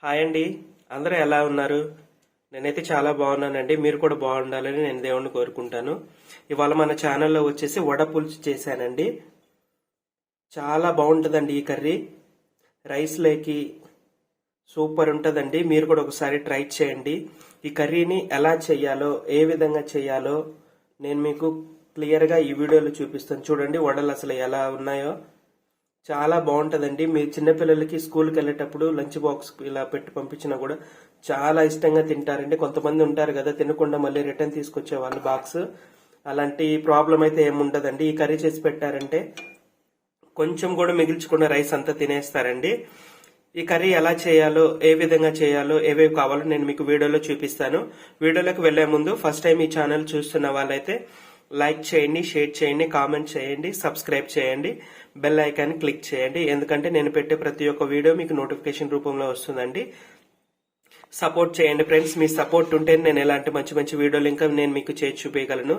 Hi అండి. అందరూ ఎలా ఉన్నారు? నేనైతే చాలా బాగున్నానండి. మీరు కూడా బాగుండాలని నేను దేవుణ్ణి కోరుకుంటాను. ఇవాళ మన ఛానల్లో వచ్చేసి వడ పులుసు చేశానండి. చాలా బాగుంటుందండి ఈ కర్రీ. రైస్ లేకి సూపర్ ఉంటుందండి. మీరు కూడా ఒకసారి ట్రై చేయండి. ఈ కర్రీని ఎలా చేయాలో, ఏ విధంగా చేయాలో నేను మీకు క్లియర్గా ఈ వీడియోలో చూపిస్తాను. చూడండి వడలు అసలు ఎలా ఉన్నాయో. చాలా బాగుంటుందండి. మీ చిన్నపిల్లలకి స్కూల్కి వెళ్ళేటప్పుడు లంచ్ బాక్స్ ఇలా పెట్టి పంపించినా కూడా చాలా ఇష్టంగా తింటారండి. కొంతమంది ఉంటారు కదా, తినకుండా మళ్ళీ రిటర్న్ తీసుకొచ్చే వాళ్ళు బాక్స్. అలాంటి ప్రాబ్లం అయితే ఏముండదండి. ఈ కర్రీ చేసి పెట్టారంటే కొంచెం కూడా మిగిల్చకుండా రైస్ అంతా తినేస్తారండి. ఈ కర్రీ ఎలా చేయాలో, ఏ విధంగా చేయాలో, ఏవేవి కావాలో నేను మీకు వీడియోలో చూపిస్తాను. వీడియోలోకి వెళ్లే ముందు ఫస్ట్ టైం ఈ ఛానల్ చూస్తున్న వాళ్ళైతే లైక్ చేయండి, షేర్ చేయండి, కామెంట్ చేయండి, సబ్స్క్రైబ్ చేయండి, బెల్ ఐకాన్ క్లిక్ చేయండి. ఎందుకంటే నేను పెట్టే ప్రతి ఒక్క వీడియో మీకు నోటిఫికేషన్ రూపంలో వస్తుందండి. సపోర్ట్ చేయండి ఫ్రెండ్స్. మీ సపోర్ట్ ఉంటే నేను ఎలాంటి మంచి మంచి వీడియోలు ఇంకా నేను మీకు చేసి చూపించగలను.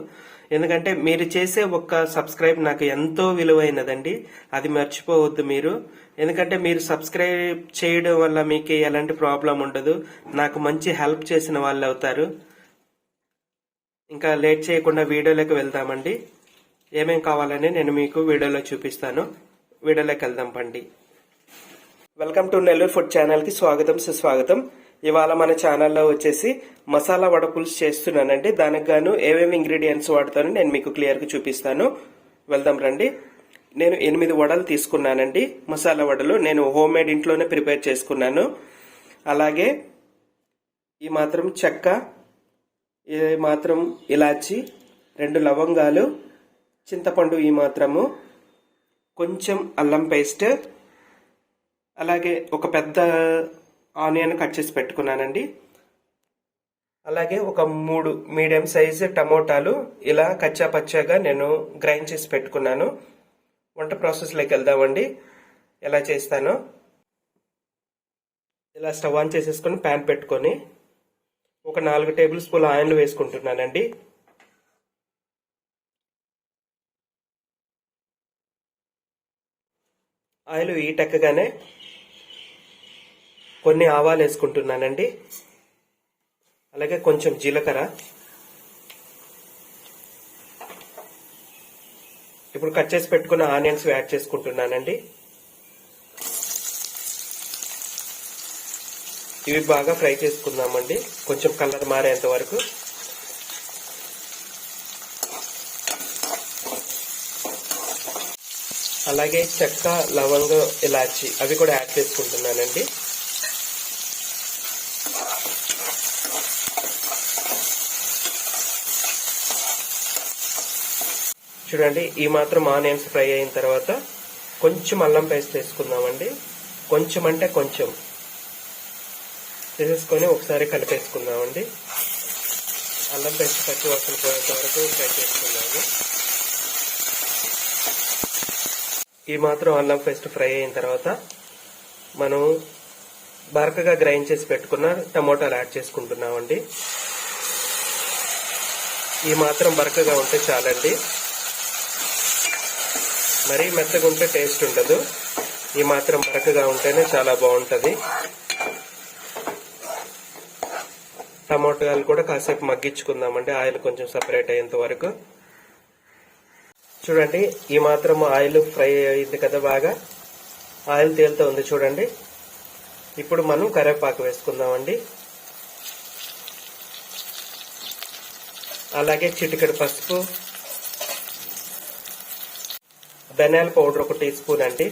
ఎందుకంటే మీరు చేసే ఒక్క సబ్స్క్రైబ్ నాకు ఎంతో విలువైనదండి. అది మర్చిపోవద్దు మీరు. ఎందుకంటే మీరు సబ్స్క్రైబ్ చేయడం వల్ల మీకు ఎలాంటి ప్రాబ్లం ఉండదు. నాకు మంచి హెల్ప్ చేసిన వాళ్ళు అవుతారు. ఇంకా లేట్ చేయకుండా వీడియోలోకి వెళ్దామండి. ఏమేం కావాలని నేను మీకు వీడియోలో చూపిస్తాను. వీడియోలోకి వెళ్దాం పండి. Welcome to Nellore food channel కి స్వాగతం, సుస్వాగతం. ఇవాళ మన ఛానల్లో వచ్చేసి మసాలా వడ పులుసు చేస్తున్నానండి. దానికి గాను ఏమేమి ఇంగ్రీడియంట్స్ వాడతానో నేను మీకు క్లియర్ గా చూపిస్తాను. వెళ్దాం రండి. నేను 8 వడలు తీసుకున్నానండి. మసాలా వడలు నేను హోమ్ మేడ్ ఇంట్లోనే ప్రిపేర్ చేసుకున్నాను. అలాగే ఈ మాత్రం చెక్క, ఈ మాత్రం ఇలాచి, 2 లవంగాలు, చింతపండు ఈ మాత్రము, కొంచెం అల్లం పేస్ట్, అలాగే ఒక పెద్ద ఆనియన్ కట్ చేసి పెట్టుకున్నానండి. అలాగే ఒక 3 మీడియం సైజు టమోటాలు ఇలా కచ్చా పచ్చాగా నేను గ్రైండ్ చేసి పెట్టుకున్నాను. వంట ప్రాసెస్లోకి వెళ్దామండి. ఎలా చేస్తానో. ఇలా స్టవ్ ఆన్ చేసేసుకొని ప్యాన్ పెట్టుకొని ఒక 4 టేబుల్ స్పూన్ ఆయిల్ వేసుకుంటున్నానండి. ఆయిల్ ఈటెక్కగానే కొన్ని ఆవాలు వేసుకుంటున్నానండి. అలాగే కొంచెం జీలకర్ర. ఇప్పుడు కట్ చేసి పెట్టుకున్న ఆనియన్స్ యాడ్ చేసుకుంటున్నానండి. ఇవి బాగా ఫ్రై చేసుకుందామండి, కొంచెం కలర్ మారేంత వరకు. అలాగే చెక్క, లవంగం, ఇలాచి అవి కూడా యాడ్ చేసుకుంటున్నానండి. చూడండి, ఈ మాత్రం ఆనియన్స్ ఫ్రై అయిన తర్వాత కొంచెం అల్లం పేస్ట్ వేసుకుందామండి. కొంచెం అంటే కొంచెం వేసేసుకొని ఒకసారి కలిపేసుకుందామండి. అల్లం పేస్ట్ పచ్చి వాసన పోయేంత వరకు ఫ్రై చేసుకుందాము. ఈ మాత్రం అల్లం పేస్ట్ ఫ్రై అయిన తర్వాత మనం బరకగా గ్రైండ్ చేసి పెట్టుకున్న టమోటాలు యాడ్ చేసుకుంటున్నామండి. ఈ మాత్రం బరకగా ఉంటే చాలండి. మరీ మెత్తగా ఉంటే టేస్ట్ ఉండదు. ఈ మాత్రం బరకగా ఉంటేనే చాలా బాగుంటుంది. టమోటాలు కూడా కాసేపు మగ్గించుకుందామండి, ఆయిల్ కొంచెం సపరేట్ అయ్యేంత వరకు. చూడండి, ఈ మాత్రం ఆయిల్ ఫ్రై అయింది కదా, బాగా ఆయిల్ తేలుతూ ఉంది చూడండి. ఇప్పుడు మనం కరివేపాకు వేసుకుందామండి. అలాగే చిటికెడు పసుపు, ధనియాల పౌడర్ 1 టీ స్పూన్ అండి.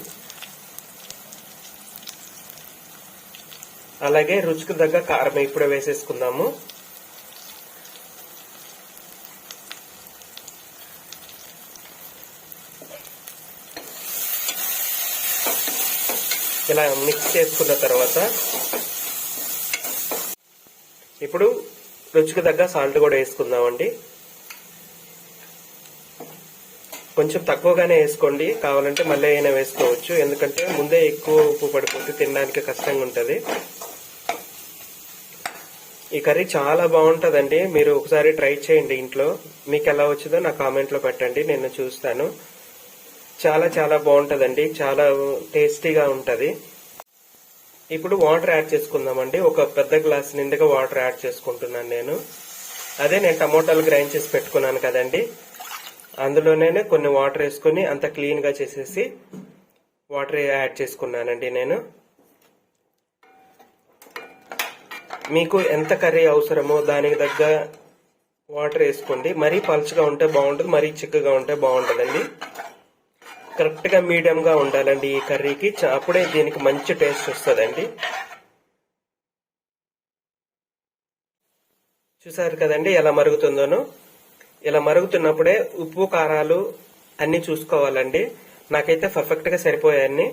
అలాగే రుచికి తగ్గ కారం ఇప్పుడే వేసేసుకుందాము. ఇలా మిక్స్ చేసుకున్న తర్వాత ఇప్పుడు రుచికి తగ్గ సాల్ట్ కూడా వేసుకుందామండి. కొంచెం తక్కువగానే వేసుకోండి, కావాలంటే మళ్ళీ అయినా వేసుకోవచ్చు. ఎందుకంటే ముందే ఎక్కువ ఉప్పు పడిపోతే తినడానికి కష్టంగా ఉంటుంది. ఈ కర్రీ చాలా బాగుంటుందండి. మీరు ఒకసారి ట్రై చేయండి ఇంట్లో. మీకు ఎలా వచ్చిందో నా కామెంట్లో పెట్టండి, నేను చూస్తాను. చాలా చాలా బాగుంటుందండి. చాలా టేస్టీగా ఉంటుంది. ఇప్పుడు వాటర్ యాడ్ చేసుకుందామండి. ఒక పెద్ద గ్లాస్ నిండుగా వాటర్ యాడ్ చేసుకుంటున్నాను నేను. అదే నేను టమోటాలు గ్రైండ్ చేసి పెట్టుకున్నాను కదండి, అందులోనే కొన్ని వాటర్ వేసుకుని అంత క్లీన్ గా చేసేసి వాటర్ యాడ్ చేసుకున్నానండి నేను. మీకు ఎంత కర్రీ అవసరమో దానికి తగ్గ వాటర్ వేసుకోండి. మరీ పలుచగా ఉంటే బాగుంటుంది, మరీ చిక్కగా ఉంటే బాగుంటుందండి. కరెక్ట్ గా మీడియం గా ఉండాలండి ఈ కర్రీకి, అప్పుడే దీనికి మంచి టేస్ట్ వస్తుందండి. చూసారు కదండి ఎలా మరుగుతుందోను. ఇలా మరుగుతున్నప్పుడే ఉప్పు కారాలు అన్ని చూసుకోవాలండి. నాకైతే పర్ఫెక్ట్ గా సరిపోయాయన్ని.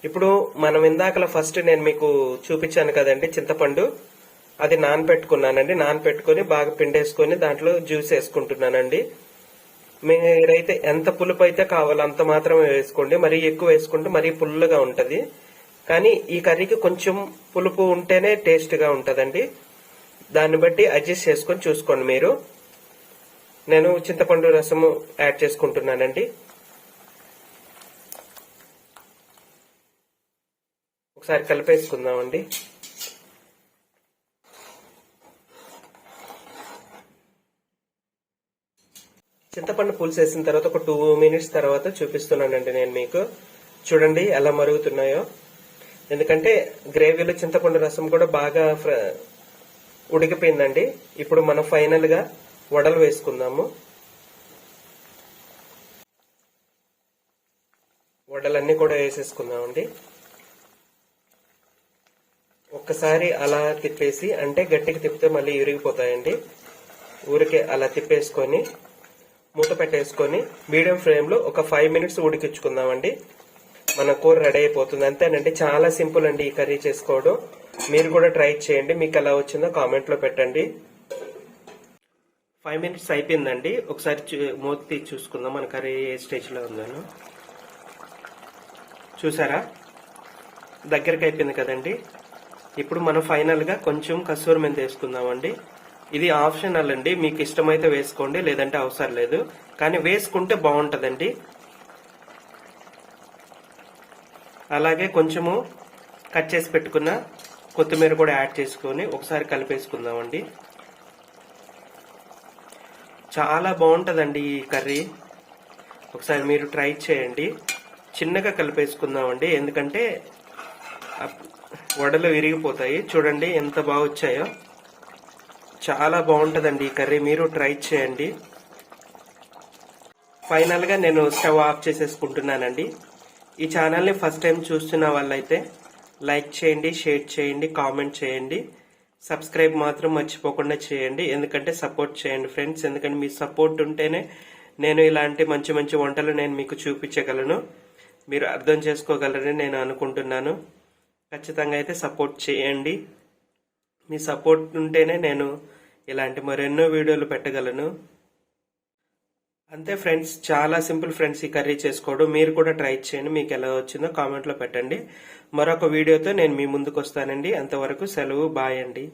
ఇప్పుడు మనం ఇందాకలా ఫస్ట్ నేను మీకు చూపించాను కదండి చింతపండు, అది నానబెట్టుకున్నానండి. నానబెట్టుకుని బాగా పిండేసుకుని దాంట్లో జ్యూస్ వేసుకుంటున్నానండి. మీరైతే ఎంత పులుపు అయితే కావాలో అంత మాత్రమే వేసుకోండి. మరీ ఎక్కువ వేసుకుంటే మరీ పుల్లగా ఉంటది. కానీ ఈ కర్రీకి కొంచెం పులుపు ఉంటేనే టేస్ట్ గా ఉంటదండి. దాన్ని బట్టి అడ్జస్ట్ చేసుకొని చూసుకోండి మీరు. నేను చింతపండు రసము యాడ్ చేసుకుంటున్నానండి. ఒకసారి కలిపేసుకుందామండి. చింతపండు పులుసు వేసిన తర్వాత ఒక 2 minutes తర్వాత చూపిస్తున్నానండి నేను మీకు. చూడండి ఎలా మరుగుతున్నాయో. ఎందుకంటే గ్రేవీలో చింతపండు రసం కూడా బాగా ఉడికిపోయిందండి. ఇప్పుడు మనం ఫైనల్ గా వడలు వేసుకుందాము. వడలన్నీ కూడా వేసేసుకుందామండి. ఒక్కసారి అలా తిప్పేసి, అంటే గట్టిగా తిప్పితే మళ్ళీ విరిగిపోతాయండి. ఊరికే అలా తిప్పేసుకొని మూత పెట్టేసుకొని మీడియం ఫ్లేమ్ లో ఒక 5 minutes ఉడికించుకుందామండి. మన కూర రెడీ అయిపోతుంది. అంతేనండి, చాలా సింపుల్ అండి ఈ కర్రీ చేసుకోవడం. మీరు కూడా ట్రై చేయండి. మీకు ఎలా వచ్చిందో కామెంట్ లో పెట్టండి. 5 minutes అయిపోయిందండి. ఒకసారి మూత తీసి చూసుకుందాం మన కర్రీ ఏ స్టేజ్ లో ఉందో. చూసారా, దగ్గరికి అయిపోయింది కదండి. ఇప్పుడు మనం ఫైనల్ గా కొంచెం కస్తూరి మెంతి వేసుకుందామండి. ఇది ఆప్షనల్ అండి, మీకు ఇష్టమైతే వేసుకోండి, లేదంటే అవసరం లేదు. కానీ వేసుకుంటే బాగుంటదండి. అలాగే కొంచెము కట్ చేసి పెట్టుకున్న కొత్తిమీర కూడా యాడ్ చేసుకొని ఒకసారి కలిపేసుకుందామండి. చాలా బాగుంటదండి ఈ కర్రీ. ఒకసారి మీరు ట్రై చేయండి. చిన్నగా కలిపేసుకుందామండి, ఎందుకంటే వడలు విరిగిపోతాయి. చూడండి ఎంత బాగా వచ్చాయో. చాలా బాగుంటదండి ఈ కర్రీ, మీరు ట్రై చేయండి. ఫైనల్ గా నేను స్టవ్ ఆఫ్ చేసేసుకుంటున్నానండి. ఈ ఛానల్ ని ఫస్ట్ టైం చూస్తున్న వాళ్ళైతే లైక్ చేయండి, షేర్ చేయండి, కామెంట్ చేయండి. సబ్స్క్రైబ్ మాత్రం మర్చిపోకుండా చేయండి, ఎందుకంటే సపోర్ట్ చేయండి ఫ్రెండ్స్. ఎందుకంటే మీ సపోర్ట్ ఉంటేనే నేను ఇలాంటి మంచి మంచి వంటలు నేను మీకు చూపించగలను, మీరు అర్థం చేసుకోగలరని నేను అనుకుంటున్నాను. ఖచ్చితంగా అయితే సపోర్ట్ చేయండి. మీ సపోర్ట్ ఉంటేనే నేను ఇలాంటి మరెన్నో వీడియోలు పెట్టగలను. అంతే ఫ్రెండ్స్, చాలా సింపుల్ ఫ్రెండ్స్ ఈ కర్రీ చేసుకోవడం. మీరు కూడా ట్రై చేయండి. మీకు ఎలా వచ్చిందో కామెంట్ లో పెట్టండి. మరొక వీడియోతో నేను మీ ముందుకు వస్తానండి. అంతవరకు సెలవు, బాయ్ అండి.